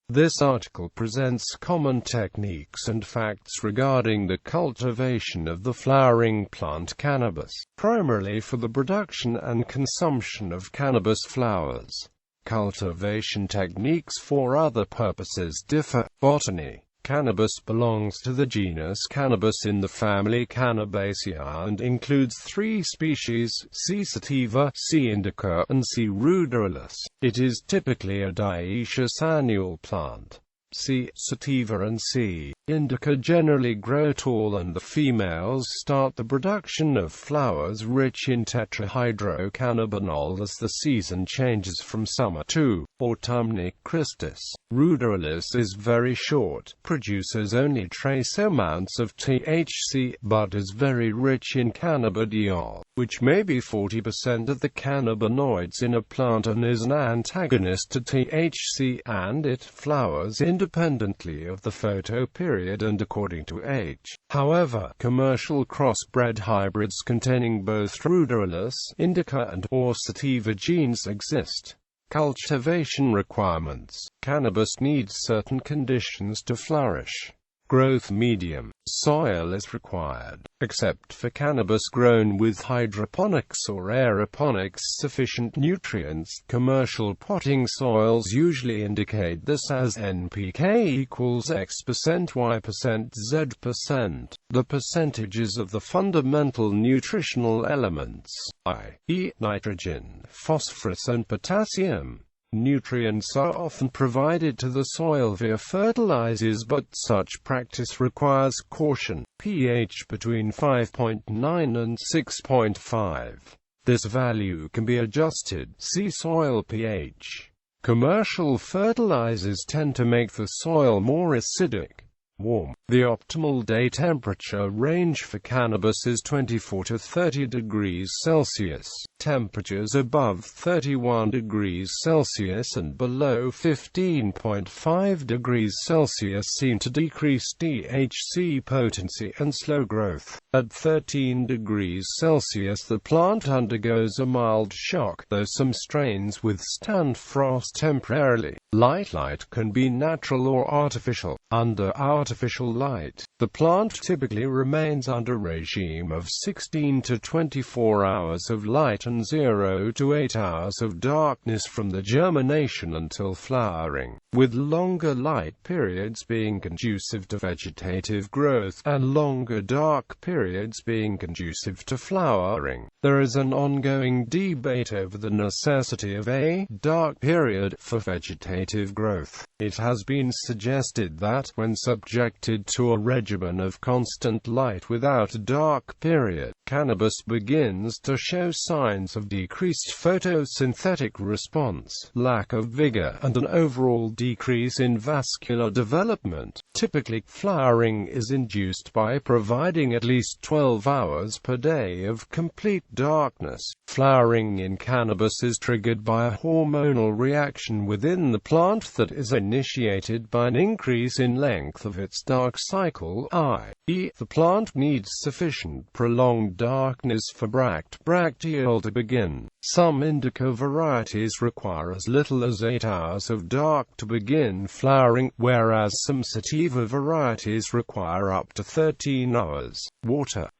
This article presents common techniques and facts regarding the cultivation of the flowering plant cannabis, primarily for the production and consumption of cannabis flowers. Cultivation techniques for other purposes differ. Botany. Cannabis belongs to the genus Cannabis in the family Cannabaceae and includes 3 species, C. sativa, C. indica, and C. ruderalis. It is typically a dioecious annual plant. C. sativa and C. indica generally grow tall, and the females start the production of flowers rich in tetrahydrocannabinol as the season changes from summer to autumn. Christus. Ruderalis is very short, produces only trace amounts of THC, but is very rich in cannabidiol, which may be 40% of the cannabinoids in a plant and is an antagonist to THC, and it flowers independently of the photoperiod and according to age. However, commercial crossbred hybrids containing both ruderalis, indica and or sativa genes exist. Cultivation requirements. Cannabis needs certain conditions to flourish. Growth medium. Soil is required, except for cannabis grown with hydroponics or aeroponics. Sufficient nutrients. Commercial potting soils usually indicate this as NPK equals X% Y% Z%. The percentages of the fundamental nutritional elements, i.e., nitrogen, phosphorus and potassium. Nutrients are often provided to the soil via fertilizers, but such practice requires caution. pH between 5.9 and 6.5. This value can be adjusted. See soil pH. Commercial fertilizers tend to make the soil more acidic. Warm. The optimal day temperature range for cannabis is 24 to 30 degrees Celsius. Temperatures above 31 degrees Celsius and below 15.5 degrees Celsius seem to decrease THC potency and slow growth. At 13 degrees Celsius the plant undergoes a mild shock, though some strains withstand frost temporarily. Light can be natural or artificial. Under artificial light, the plant typically remains under a regime of 16 to 24 hours of light and 0 to 8 hours of darkness from the germination until flowering, with longer light periods being conducive to vegetative growth, and longer dark periods being conducive to flowering. There is an ongoing debate over the necessity of a dark period for vegetative growth. It has been suggested that, when subjected to a regimen of constant light without a dark period, cannabis begins to show signs of decreased photosynthetic response, lack of vigor, and an overall decrease in vascular development. Typically, flowering is induced by providing at least 12 hours per day of complete darkness. Flowering in cannabis is triggered by a hormonal reaction within the plant that is initiated by an increase in length of its dark cycle, i.e., the plant needs sufficient prolonged darkness for bracteole to begin. Some indica varieties require as little as 8 hours of dark to begin flowering, whereas some sativa varieties require up to 13 hours.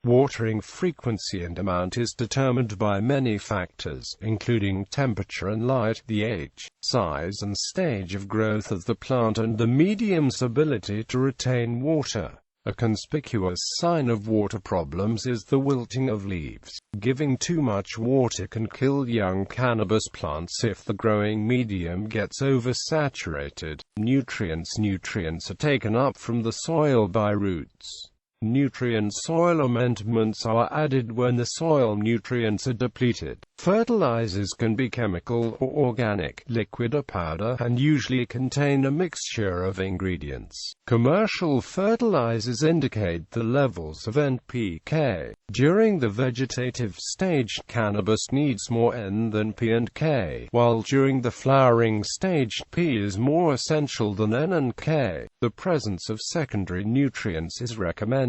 Watering frequency and amount is determined by many factors, including temperature and light, the age, size and stage of growth of the plant, and the medium's ability to retain water. A conspicuous sign of water problems is the wilting of leaves. Giving too much water can kill young cannabis plants if the growing medium gets oversaturated. Nutrients are taken up from the soil by roots. Soil amendments are added when the soil nutrients are depleted. Fertilizers can be chemical or organic, liquid or powder, and usually contain a mixture of ingredients. Commercial fertilizers indicate the levels of NPK. During the vegetative stage, cannabis needs more N than P and K, while during the flowering stage, P is more essential than N and K. The presence of secondary nutrients is recommended.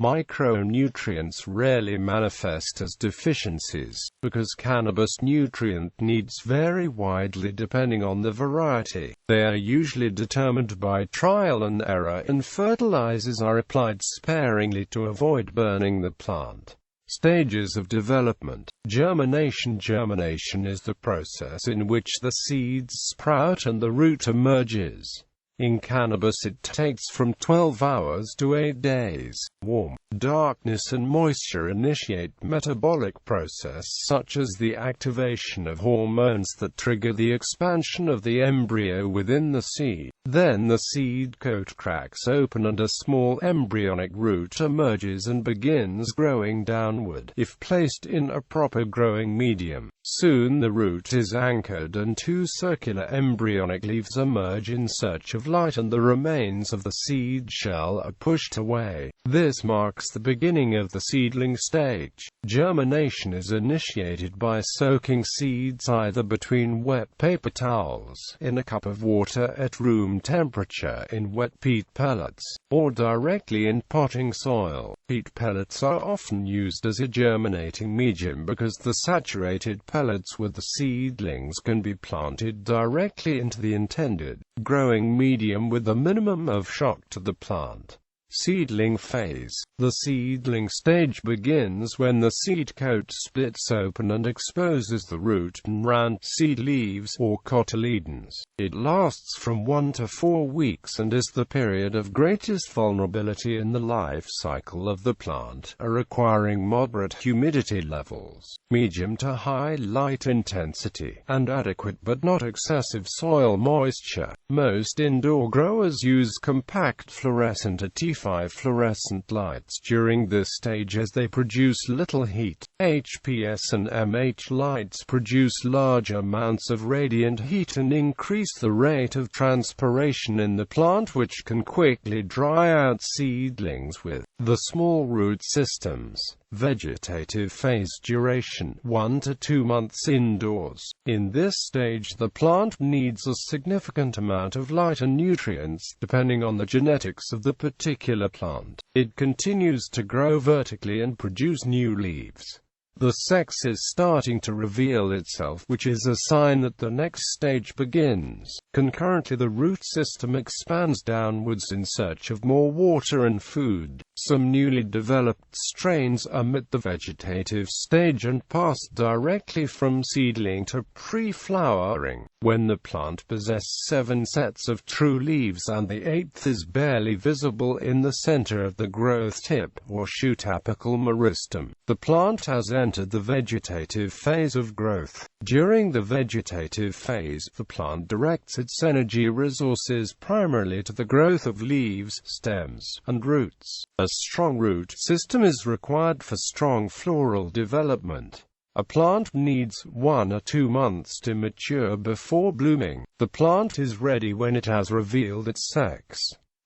Micronutrients rarely manifest as deficiencies, because cannabis nutrient needs vary widely depending on the variety. They are usually determined by trial and error, and fertilizers are applied sparingly to avoid burning the plant. Stages of development. Germination. Germination is the process in which the seeds sprout and the root emerges. In cannabis it takes from 12 hours to 8 days. Warmth, darkness and moisture initiate metabolic process such as the activation of hormones that trigger the expansion of the embryo within the seed. Then the seed coat cracks open and a small embryonic root emerges and begins growing downward, if placed in a proper growing medium. Soon the root is anchored and two circular embryonic leaves emerge in search of light, and the remains of the seed shell are pushed away. This marks the beginning of the seedling stage. Germination is initiated by soaking seeds either between wet paper towels, in a cup of water at room temperature in wet peat pellets, or directly in potting soil. Peat pellets are often used as a germinating medium because the saturated pellets with the seedlings can be planted directly into the intended growing medium with a minimum of shock to the plant. Seedling phase. The seedling stage begins when the seed coat splits open and exposes the root and round seed leaves, or cotyledons. It lasts from 1 to 4 weeks and is the period of greatest vulnerability in the life cycle of the plant, requiring moderate humidity levels, medium to high light intensity, and adequate but not excessive soil moisture. Most indoor growers use compact fluorescent or T5 fluorescent lights during this stage as they produce little heat. HPS and MH lights produce large amounts of radiant heat and increase the rate of transpiration in the plant, which can quickly dry out seedlings with the small root systems. Vegetative phase. Duration 1 to 2 months indoors. In this stage the plant needs a significant amount of light and nutrients depending on the genetics of the particular plant. It continues to grow vertically and produce new leaves. The sex is starting to reveal itself, which is a sign that the next stage begins. Concurrently, the root system expands downwards in search of more water and food. Some newly developed strains omit the vegetative stage and pass directly from seedling to pre-flowering, when the plant possesses 7 sets of true leaves and the 8th is barely visible in the center of the growth tip, or shoot apical meristem. The plant has entered the vegetative phase of growth. During the vegetative phase, the plant directs its energy resources primarily to the growth of leaves, stems, and roots. A strong root system is required for strong floral development. A plant needs 1 or 2 months to mature before blooming. The plant is ready when it has revealed its sex.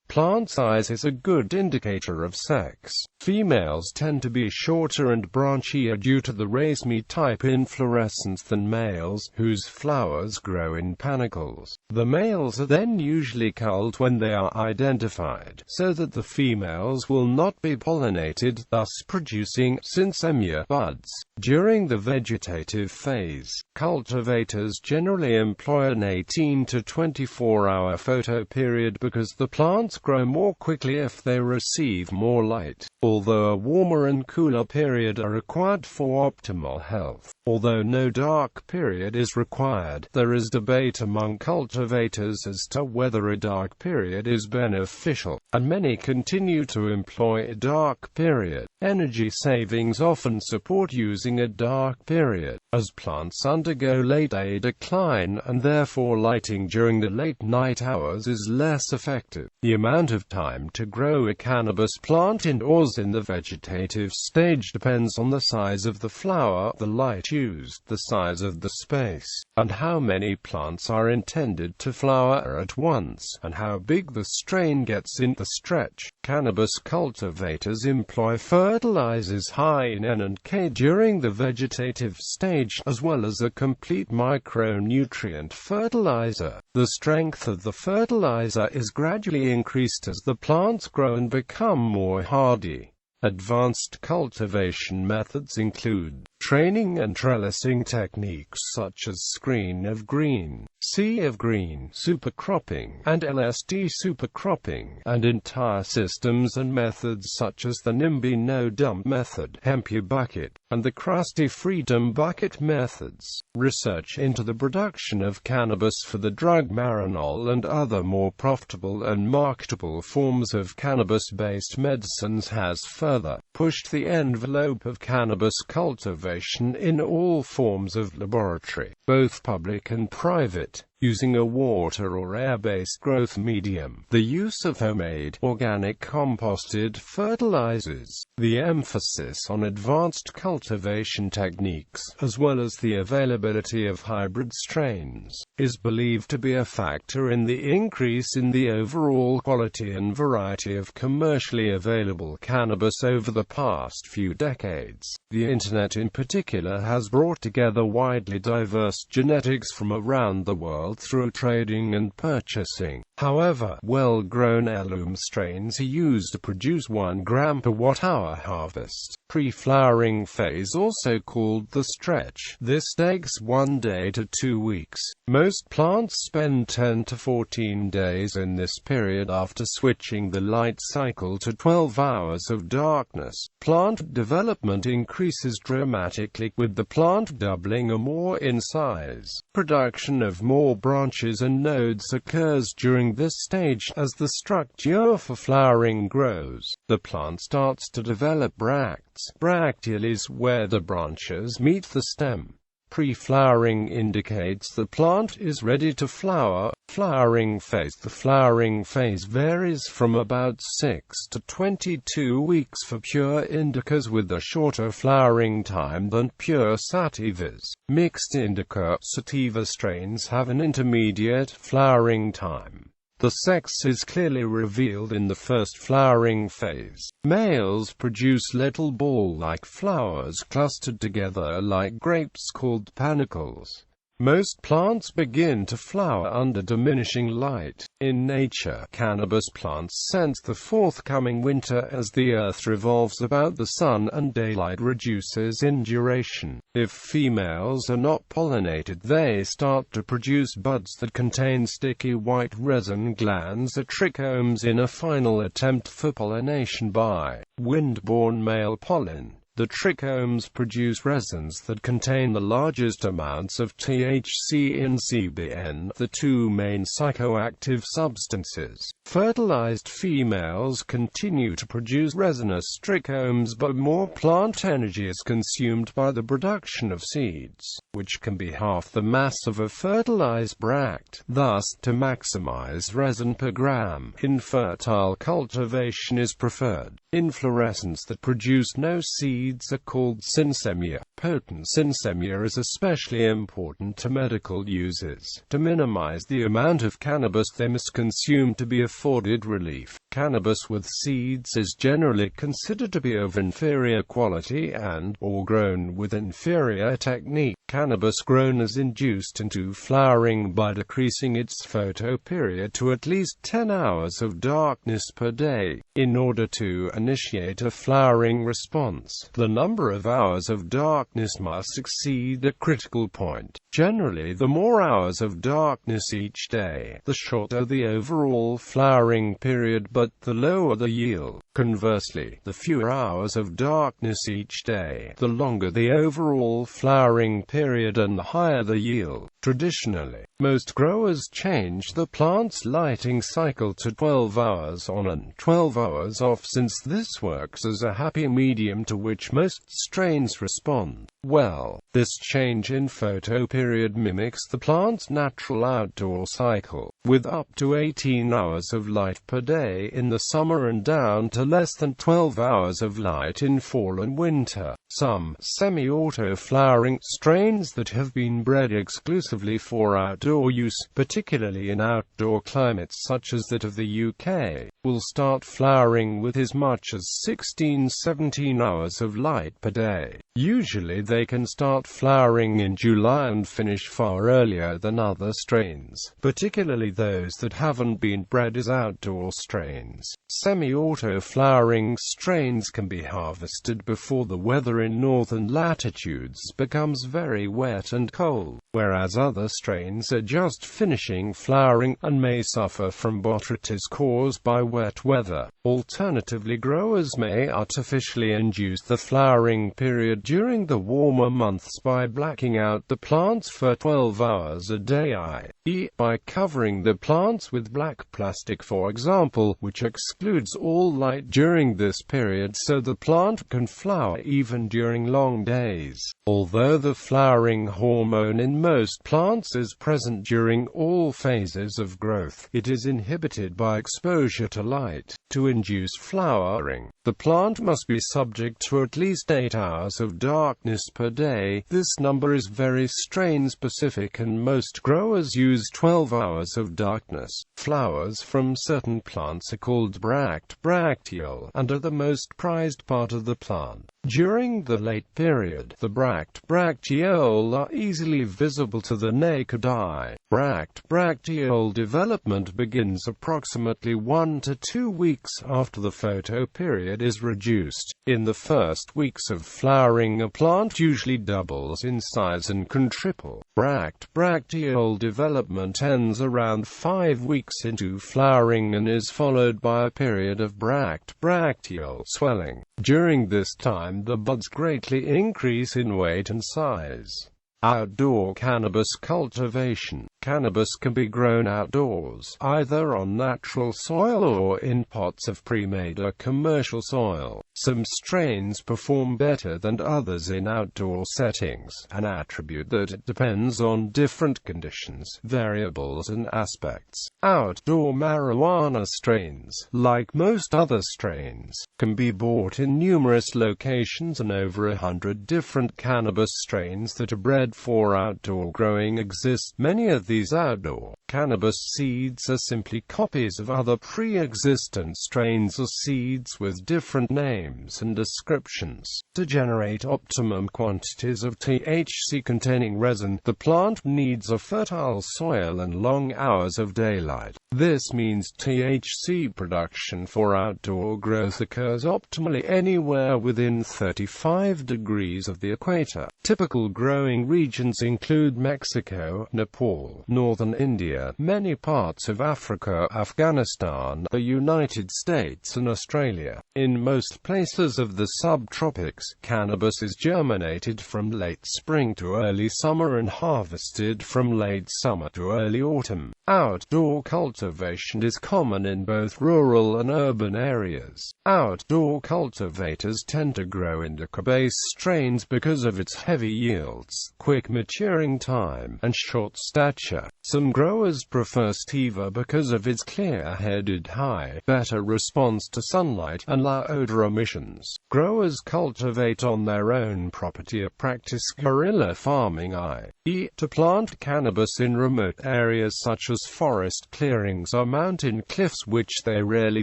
Plant size is a good indicator of sex. Females tend to be shorter and branchier due to the raceme type inflorescence than males, whose flowers grow in panicles. The males are then usually culled when they are identified, so that the females will not be pollinated, thus producing synsemia buds. During the vegetative phase, cultivators generally employ an 18 to 24-hour photo period because the plants grow more quickly if they receive more light, although a warmer and cooler period are required for optimal health. Although no dark period is required, there is debate among cultivators as to whether a dark period is beneficial, and many continue to employ a dark period. Energy savings often support using a dark period, as plants undergo late-day decline, and therefore lighting during the late night hours is less effective. The amount of time to grow a cannabis plant indoors in the vegetative stage depends on the size of the flower, the light used, the size of the space, and how many plants are intended to flower at once, and how big the strain gets in the stretch. Cannabis cultivators employ fertilizers high in N and K during the vegetative stage, as well as a complete micronutrient fertilizer. The strength of the fertilizer is gradually increased as the plants grow and become more hardy. Advanced cultivation methods include training and trellising techniques such as screen of green, sea of green supercropping, and LSD supercropping, and entire systems and methods such as the NIMBY no-dump method, Hempu bucket, and the Crusty Freedom bucket methods. Research into the production of cannabis for the drug marinol and other more profitable and marketable forms of cannabis-based medicines has further pushed the envelope of cannabis cultivation in all forms of laboratory, both public and private, using a water or air-based growth medium, the use of homemade, organic composted fertilizers, the emphasis on advanced cultivation techniques, as well as the availability of hybrid strains, is believed to be a factor in the increase in the overall quality and variety of commercially available cannabis over the past few decades. The Internet in particular has brought together widely diverse genetics from around the world through trading and purchasing. However, well-grown heirloom strains are used to produce 1 gram per watt-hour harvest. Pre-flowering phase, also called the stretch. This takes 1 day to 2 weeks. Most plants spend 10 to 14 days in this period after switching the light cycle to 12 hours of darkness. Plant development increases dramatically, with the plant doubling or more in size. Production of more branches and nodes occurs during this stage. As the structure for flowering grows, the plant starts to develop bracts. Bracteal is where the branches meet the stem. Pre-flowering indicates the plant is ready to flower. Flowering phase. The flowering phase varies from about 6 to 22 weeks for pure indicas, with a shorter flowering time than pure sativas. Mixed indica-sativa strains have an intermediate flowering time. The sex is clearly revealed in the first flowering phase. Males produce little ball-like flowers clustered together like grapes called panicles. Most plants begin to flower under diminishing light. In nature, cannabis plants sense the forthcoming winter as the earth revolves about the sun and daylight reduces in duration. If females are not pollinated, they start to produce buds that contain sticky white resin glands or trichomes in a final attempt for pollination by wind-borne male pollen. The trichomes produce resins that contain the largest amounts of THC and CBN, the 2 main psychoactive substances. Fertilized females continue to produce resinous trichomes, but more plant energy is consumed by the production of seeds, which can be half the mass of a fertilized bract. Thus, to maximize resin per gram, infertile cultivation is preferred. Inflorescence that produce no seeds are called synsemia. Potent synsemia is especially important to medical uses. To minimize the amount of cannabis they must consume to be afforded relief, cannabis with seeds is generally considered to be of inferior quality or grown with inferior technique. Cannabis grown is induced into flowering by decreasing its photoperiod to at least 10 hours of darkness per day. In order to initiate a flowering response, the number of hours of darkness must exceed a critical point. Generally, the more hours of darkness each day, the shorter the overall flowering period, but the lower the yield. Conversely, the fewer hours of darkness each day, the longer the overall flowering period and the higher the yield. Traditionally, most growers change the plant's lighting cycle to 12 hours on and 12 hours off, since this works as a happy medium to which most strains respond well. This change in photoperiod mimics the plant's natural outdoor cycle, with up to 18 hours of light per day in the summer and down to less than 12 hours of light in fall and winter. Some semi-auto flowering strains that have been bred exclusively for outdoor use, particularly in outdoor climates such as that of the UK, will start flowering with as much as 16-17 hours of light per day. Usually they can start flowering in July and finish far earlier than other strains, particularly those that haven't been bred as outdoor strains. Semi-auto flowering strains can be harvested before the weather in northern latitudes becomes very wet and cold, whereas other strains are just finishing flowering and may suffer from botrytis caused by wet weather. Alternatively, growers may artificially induce the flowering period during the warmer months by blacking out the plants for 12 hours a day, i.e., by covering the plants with black plastic, for example, which excludes all light during this period so the plant can flower even during long days. Although the flowering hormone in most plants is present during all phases of growth, it is inhibited by exposure to light. To induce flowering, the plant must be subject to at least 8 hours of darkness per day. This number is very strain-specific and most growers use 12 hours of darkness. Flowers from certain plants are called bracteal and are the most prized part of the plant. During the late period, the bracteole are easily visible to the naked eye. Bracteole development begins approximately 1 to 2 weeks after the photo period is reduced. In the first weeks of flowering, a plant usually doubles in size and can triple. Bracteole development ends around 5 weeks into flowering and is followed by a period of bracteole swelling. During this time, the buds greatly increase in weight and size. Outdoor cannabis cultivation. Cannabis can be grown outdoors, either on natural soil or in pots of pre-made or commercial soil. Some strains perform better than others in outdoor settings, an attribute that depends on different conditions, variables and aspects. Outdoor marijuana strains, like most other strains, can be bought in numerous locations, and over 100 different cannabis strains that are bred for outdoor growing exist. Many of these outdoor cannabis seeds are simply copies of other pre-existent strains or seeds with different names and descriptions. To generate optimum quantities of THC-containing resin, the plant needs a fertile soil and long hours of daylight. This means THC production for outdoor growth occurs optimally anywhere within 35 degrees of the equator. Typical growing regions include Mexico, Nepal, northern India, many parts of Africa, Afghanistan, the United States and Australia. In most places of the subtropics, cannabis is germinated from late spring to early summer and harvested from late summer to early autumn. Outdoor cultivation is common in both rural and urban areas. Outdoor cultivators tend to grow indica-based strains because of its heavy yields, quick maturing time, and short stature. Some growers prefer sativa because of its clear-headed high, better response to sunlight, and low odor emissions. Growers cultivate on their own property or practice guerrilla farming, i.e., to plant cannabis in remote areas such as forest clearings or mountain cliffs which they rarely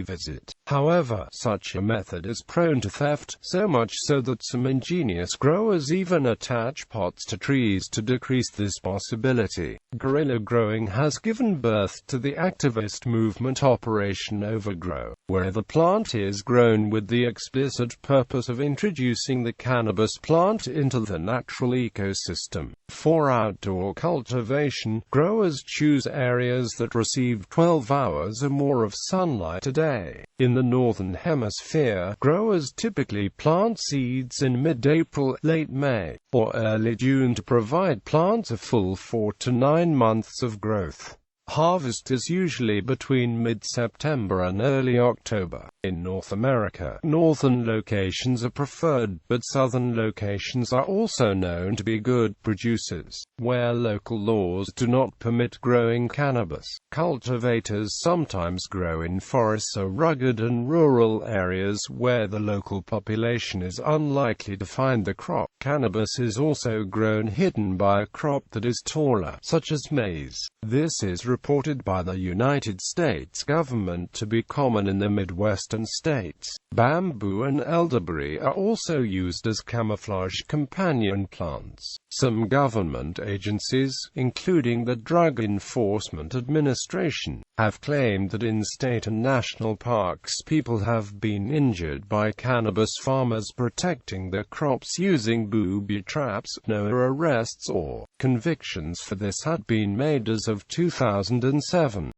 visit. However, such a method is prone to theft, so much so that some ingenious growers even attach pots to trees to decrease this possibility. Guerrilla growing has given birth to the activist movement Operation Overgrow, where the plant is grown with the explicit purpose of introducing the cannabis plant into the natural ecosystem. For outdoor cultivation, growers choose areas that receive 12 hours or more of sunlight a day. In the Northern Hemisphere, growers typically plant seeds in mid-April, late May, or early June to provide plants a full 4 to 9 months of growth. Harvest is usually between mid-September and early October. In North America, northern locations are preferred, but southern locations are also known to be good producers, where local laws do not permit growing cannabis. Cultivators sometimes grow in forests or rugged and rural areas where the local population is unlikely to find the crop. Cannabis is also grown hidden by a crop that is taller, such as maize. This is reported by the United States government to be common in the Midwestern states. Bamboo and elderberry are also used as camouflage companion plants. Some government agencies, including the Drug Enforcement Administration, have claimed that in state and national parks people have been injured by cannabis farmers protecting their crops using booby traps. No arrests or convictions for this had been made as of 2007.